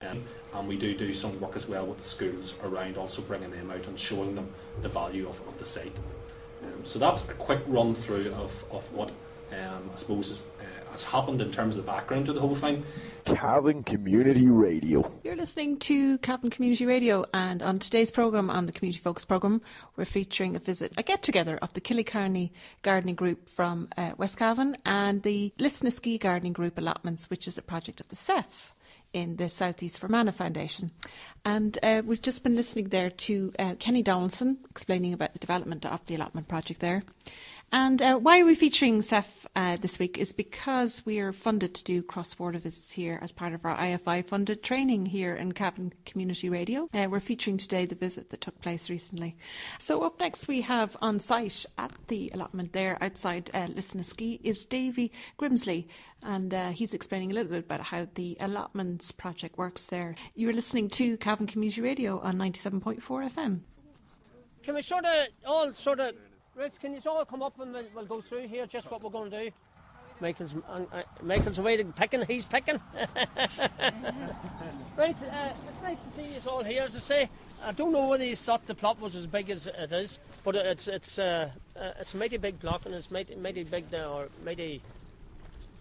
And we do some work as well with the schools around also bringing them out and showing them the value of the site. So that's a quick run through of what I suppose has happened in terms of the background to the whole thing. Cavan Community Radio. You're listening to Cavan Community Radio, and on today's programme, on the Community Focus programme, we're featuring a get-together of the Killycarney Gardening Group from West Cavan and the Lisnaskea Gardening Group Allotments, which is a project of the CEF in the South East Fermanagh Foundation. And we've just been listening there to Kenny Donaldson explaining about the development of the allotment project there. And why are we featuring CEF this week is because we are funded to do cross-border visits here as part of our IFI-funded training here in Cavan Community Radio. We're featuring today the visit that took place recently. So up next we have on site at the allotment there outside Lisnaskea is Davy Grimsley, and he's explaining a little bit about how the allotments project works there. You're listening to Cavan Community Radio on 97.4 FM. Can we Rich, can you all come up and we'll go through here just what we're going to do? Michael's away picking, he's picking. Right, it's nice to see you all here. As I say, I don't know whether you thought the plot was as big as it is, but it's a mighty big plot, and it's mighty big or mighty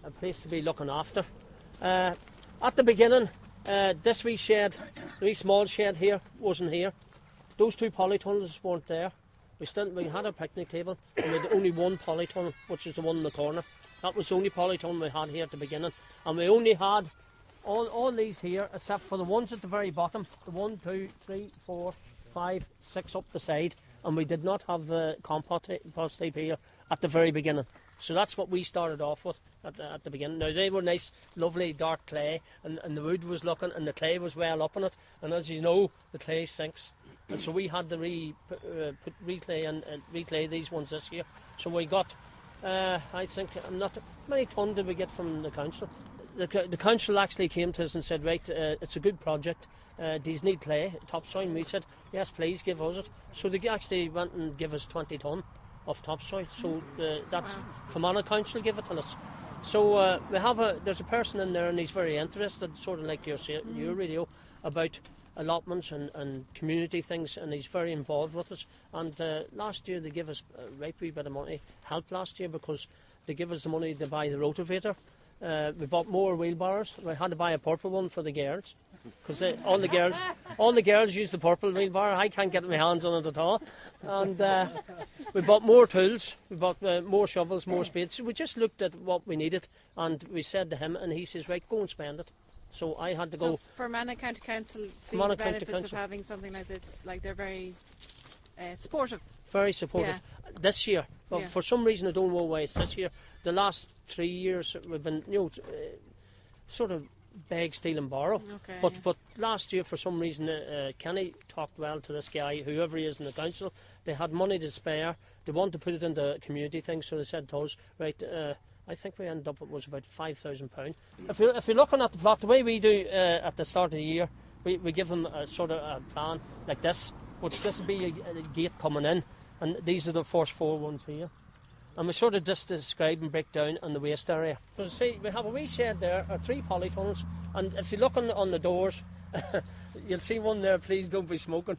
a place to be looking after. At the beginning, this wee small shed here wasn't here. Those two polytunnels weren't there. We had a picnic table, and we had only one polytunnel, which is the one in the corner. That was the only polytunnel we had here at the beginning, and we only had all these here, except for the ones at the very bottom, the 1, 2, 3, 4, 5, 6 up the side, and we did not have the compost heap here at the very beginning. So that's what we started off with at the beginning. Now, they were nice, lovely dark clay, and the wood was looking, and the clay was well up in it, and as you know, the clay sinks. And so we had to reclay these ones this year. So we got, I think, not how many tonne did we get from the council? The council actually came to us and said, right, it's a good project. These need clay, topsoil. And we said, yes, please give us it. So they actually went and gave us 20 tonne of topsoil. So that's Fermanagh Council gave it to us. So there's a person in there, and he's very interested, sort of like your radio, about allotments and community things, and he's very involved with us. And last year they gave us a right wee bit of money, help last year, because they gave us the money to buy the rotavator. We bought more wheelbarrows. We had to buy a purple one for the girls, because all the girls use the purple wheelbarrow. I can't get my hands on it at all. And we bought more tools. We bought more shovels, more spades. So we just looked at what we needed, and we said to him, and he says, right, go and spend it. So I had to go. So Fermanagh County Council see the benefits of having something like this. Like, they're very supportive. Very supportive. Yeah. This year, but for some reason I don't know why it's this year. The last 3 years we've been, sort of beg, steal and borrow. Okay, but last year, for some reason, Kenny talked well to this guy, whoever he is in the council. They had money to spare. They wanted to put it into community things, so they said to us, right, I think we ended up, it was about £5,000. If you're looking at the plot, the way we do at the start of the year, we give them a sort of a plan like this, which this would be a gate coming in, and these are the first 4 ones here. And we sort of just describe and break down on the waste area. So see, we have a wee shed there, 3 polytunnels, and if you look on the doors, you'll see one there, please don't be smoking.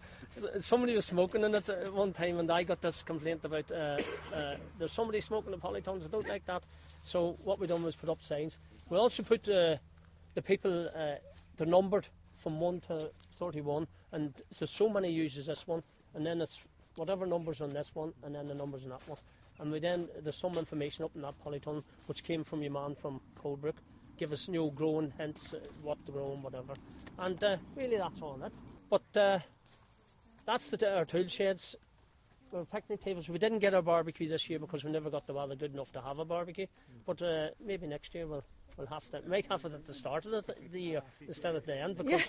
Somebody was smoking in it at one time, and I got this complaint about there's somebody smoking the polytunnels. I don't like that. So what we done was put up signs. We also put the people, they're numbered from 1 to 31, and so many uses this one, and then it's whatever numbers on this one, and then the numbers on that one. And there's some information up in that polytunnel, which came from your man from Coldbrook. Give us growing hints, what to grow and whatever. And really that's all it. But that's our tool sheds, our picnic tables. We didn't get our barbecue this year because we never got the weather good enough to have a barbecue. But maybe next year we'll have to. Might have it at the start of the year instead of the end, because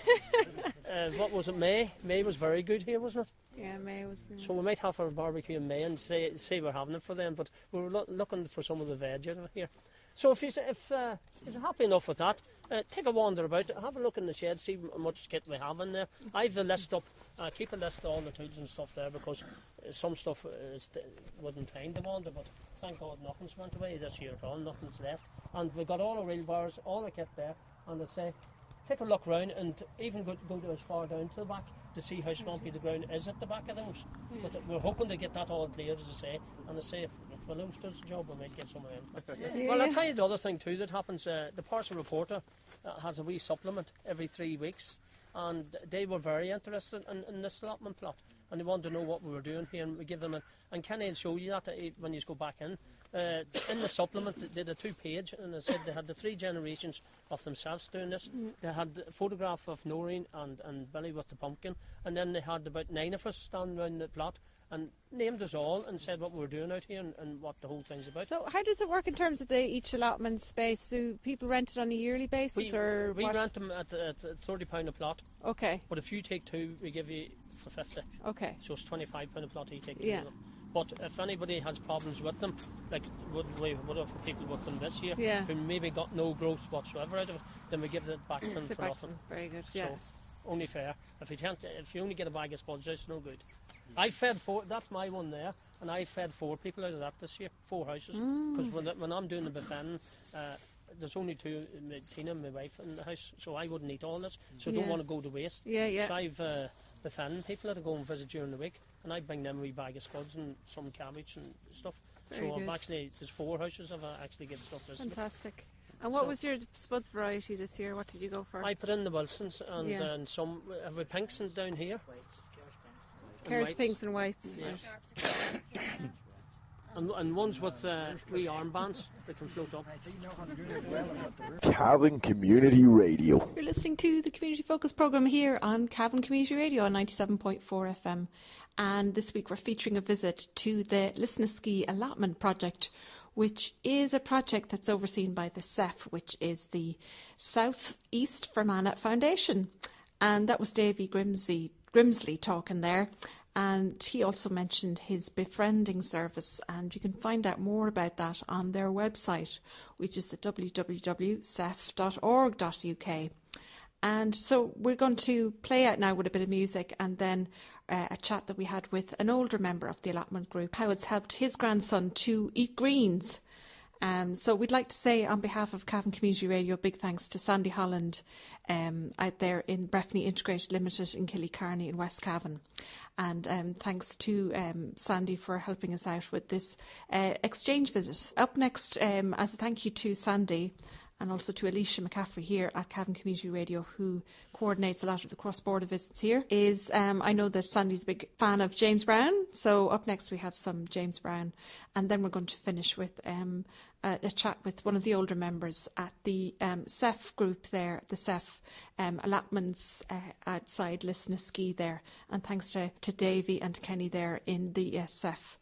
what was it, May? May was very good here, wasn't it? Yeah, May was. So we might have our barbecue in May and say we're having it for them. But we're looking for some of the veg out of here. So if you're happy enough with that, take a wander about, have a look in the shed, see how much kit we have in there. I've the list up, keep a list of all the tools and stuff there, because some stuff wouldn't time to wander, but thank God nothing's went away this year at all, nothing's left. And we've got all the wheelbars, all the kit there, and I say, take a look round and even go to as far down to the back to see how swampy the ground is at the back of things. But we're hoping to get that all cleared, as I say. And I say, if Willows does the job, we might get some of them. Well, I'll tell you the other thing too that happens. The Parcel Reporter has a wee supplement every 3 weeks, and they were very interested in this allotment plot, and they wanted to know what we were doing here, and we give them and Kenny will show you that when you go back in. In the supplement, they did a 2-page, and they said they had the 3 generations of themselves doing this. They had a photograph of Noreen and Billy with the pumpkin, and then they had about 9 of us standing around the plot and named us all and said what we were doing out here and what the whole thing's about. So how does it work in terms of each allotment space? Do people rent it on a yearly basis? We rent them at £30 a plot. Okay. But if you take 2, we give you for 50. Okay. So it's £25 a plot you take 2 of them. But if anybody has problems with them, like what have people with them this year, who maybe got no growth whatsoever out of it, then we give it back to them for nothing. Very good. So only fair. If you only get a bag of spuds, it's no good. I fed 4. That's my one there, and I fed 4 people out of that this year. 4 houses. Because when I'm doing the befending, there's only 2, Tina and my wife in the house, so I wouldn't eat all this. So I don't want to go to waste. So I've befending people that I go and visit during the week, and I bring them a wee bag of spuds and some cabbage and stuff. There's 4 houses I've actually given stuff this. Fantastic. And what was your spuds variety this year? What did you go for? I put in the Wilsons and some. Have we pinks down here? Carrots, pinks and whites. Yeah. And ones with 3 armbands that can float up. Cavan Community Radio. You're listening to the Community Focus programme here on Cavan Community Radio on 97.4 FM. And this week we're featuring a visit to the Lisnaskea Allotment Project, which is a project that's overseen by the SEF, which is the South East Fermanagh Foundation. And that was Davy Grimsley talking there. And he also mentioned his befriending service, and you can find out more about that on their website, which is the www.sef.org.uk. And so we're going to play out now with a bit of music, and then a chat that we had with an older member of the allotment group, how it's helped his grandson to eat greens. So we'd like to say on behalf of Cavan Community Radio, big thanks to Sandy Holland out there in Breffni Integrated Limited in Killycarney in West Cavan. And thanks to Sandy for helping us out with this exchange visit. Up next, as a thank you to Sandy and also to Alicia McCaffrey here at Cavan Community Radio, who coordinates a lot of the cross-border visits here, is I know that Sandy's a big fan of James Brown, so up next we have some James Brown, and then we're going to finish with a chat with one of the older members at the SEF group there, the SEF allotments outside Lisnaskea there, and thanks to Davy and Kenny there in the SEF